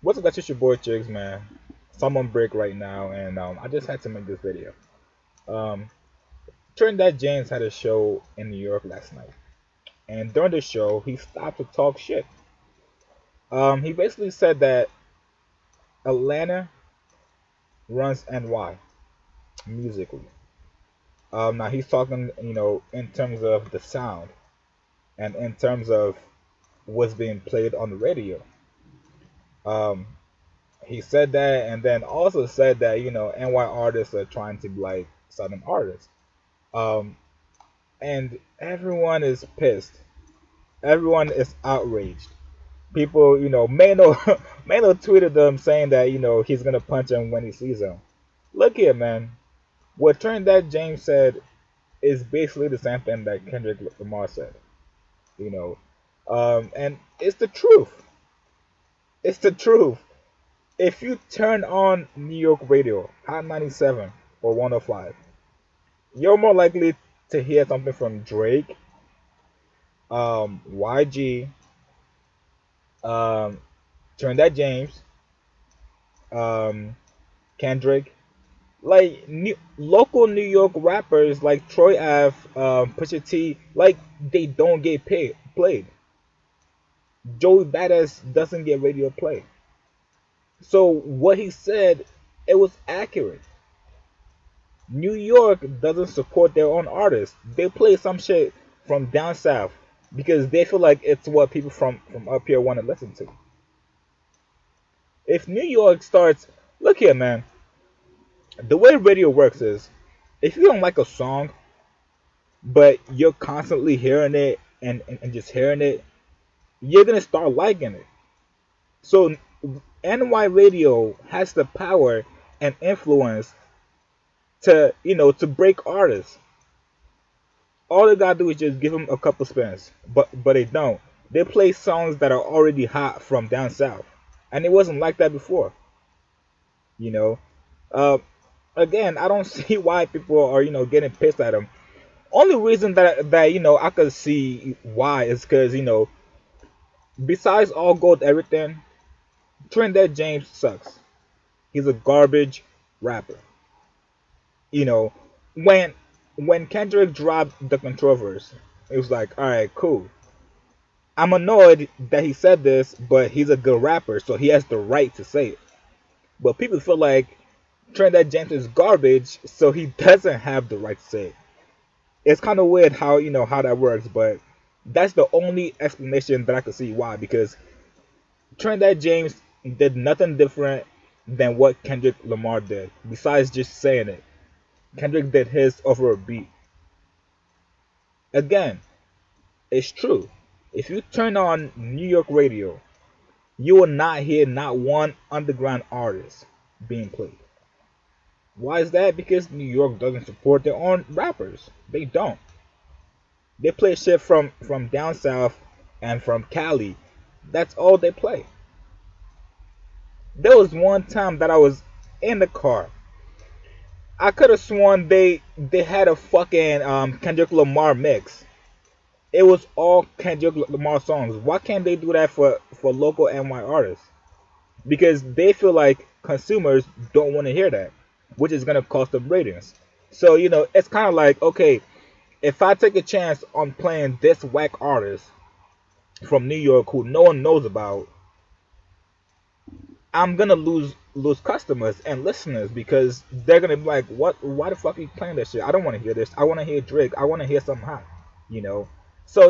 What's up, guys? It's your boy Jigs, man. So I'm on break right now, and I just had to make this video. Um, Trinidad James had a show in New York last night, and during the show, he stopped to talk shit. He basically said that Atlanta runs NY musically. Now he's talking, in terms of the sound and in terms of what's being played on the radio. Um, he said that, and then also said that NY artists are trying to be like Southern artists. Um, and everyone is pissed. Everyone is outraged. People, Mano, Mano tweeted them saying that he's gonna punch him when he sees him. Look here, man. What Trinidad James said is basically the same thing that Kendrick Lamar said. You know, and it's the truth. It's the truth. If you turn on New York radio, Hot 97 or 105, you're more likely to hear something from Drake, YG, um, Trinidad James, um, Kendrick, like local New York rappers like Troy Ave, Pusha T, like they don't get played. Joey Badass doesn't get radio play. So what he said, it was accurate. New York doesn't support their own artists. They play some shit from down south because they feel like it's what people from up here want to listen to. If New York starts, look here, man. The way radio works is, if you don't like a song, but you're constantly hearing it and just hearing it, you're gonna start liking it. So NY radio has the power and influence to break artists. All they gotta do is just give them a couple spins, but they don't. They play songs that are already hot from down south, and it wasn't like that before. You know, uh, again, I don't see why people are getting pissed at him. Only reason that I could see why is because besides all gold everything, Trinidad James sucks. He's a garbage rapper. You know, when when Kendrick dropped the controversy, it was like, all right, cool. I'm annoyed that he said this, but he's a good rapper, so he has the right to say it. But people feel like Trinidad James is garbage, so he doesn't have the right to say it. It's kind of weird how how that works, but that's the only explanation that I could see why. Because Trinidad James did nothing different than what Kendrick Lamar did, besides just saying it. Kendrick did his over a beat. Again, it's true. If you turn on New York radio, you will not hear not one underground artist being played. Why is that? Because New York doesn't support their own rappers. They don't. They play shit from down south and from Cali. That's all they play. There was one time that I was in the car. I could have sworn they had a fucking Kendrick Lamar mix. It was all Kendrick Lamar songs. Why can't they do that for local NY artists? Because they feel like consumers don't want to hear that, which is gonna cost them ratings. So it's kind of like, okay, if I take a chance on playing this whack artist from New York who no one knows about, I'm gonna lose customers and listeners because they're gonna be like, what? Why the fuck are you playing that shit? I don't want to hear this. I want to hear Drake. I want to hear something hot. You know. So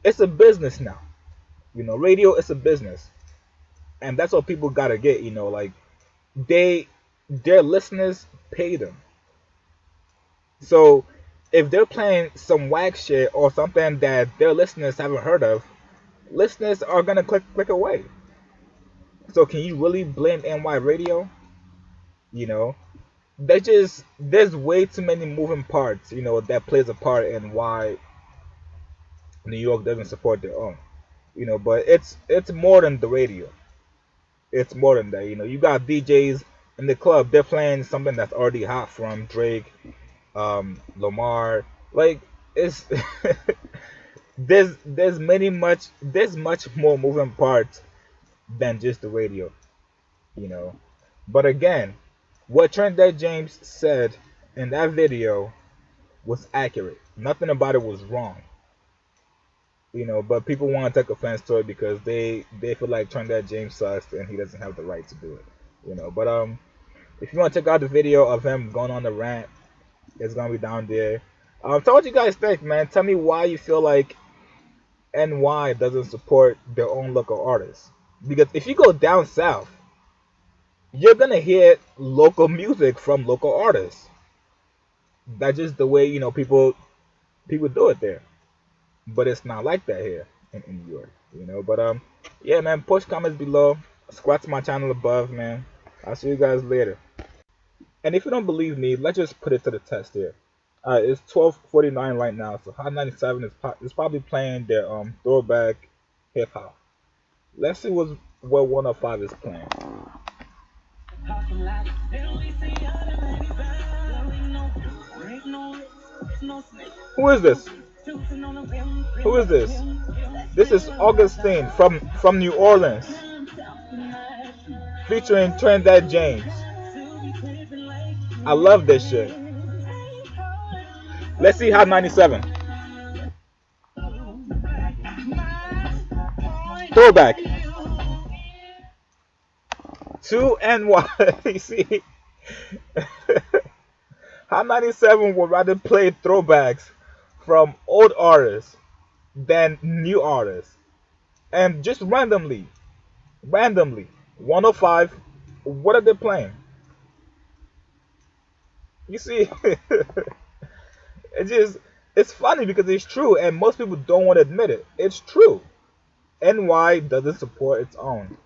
it's a business now. Radio is a business, and that's what people gotta get. Like their listeners pay them. So if they're playing some whack shit or something that their listeners haven't heard of, listeners are gonna click away. So can you really blame NY radio? You know, there's way too many moving parts, that plays a part in why New York doesn't support their own. But it's more than the radio. It's more than that. You got DJs in the club, they're playing something that's already hot from Drake, Lamar. Like it's there's much more moving parts than just the radio, you know. But again, what Trinidad James said in that video was accurate. Nothing about it was wrong, you know. But people want to take offense to it because they feel like Trinidad James sucks and he doesn't have the right to do it, you know. But if you want to check out the video of him going on the rant, it's gonna be down there. Tell what you guys think, man. Tell me why you feel like NY doesn't support their own local artists. Because if you go down south, you're gonna hear local music from local artists. That's just the way, you know, people do it there. But it's not like that here in New York, you know. But yeah, man. Post comments below. Subscribe to my channel above, man. I'll see you guys later. And if you don't believe me, let's just put it to the test here. It's 12:49 right now, so Hot 97 is probably playing their throwback hip hop. Let's see what 105 is playing. Who is this? Who is this? This is Augustine from New Orleans, featuring Trinidad James. I love this shit. Let's see Hot 97. Throwback. 2NY. You see? Hot 97 would rather play throwbacks from old artists than new artists. And just randomly, 105, what are they playing? You see? It's funny because it's true and most people don't want to admit it. It's true. NY doesn't support its own.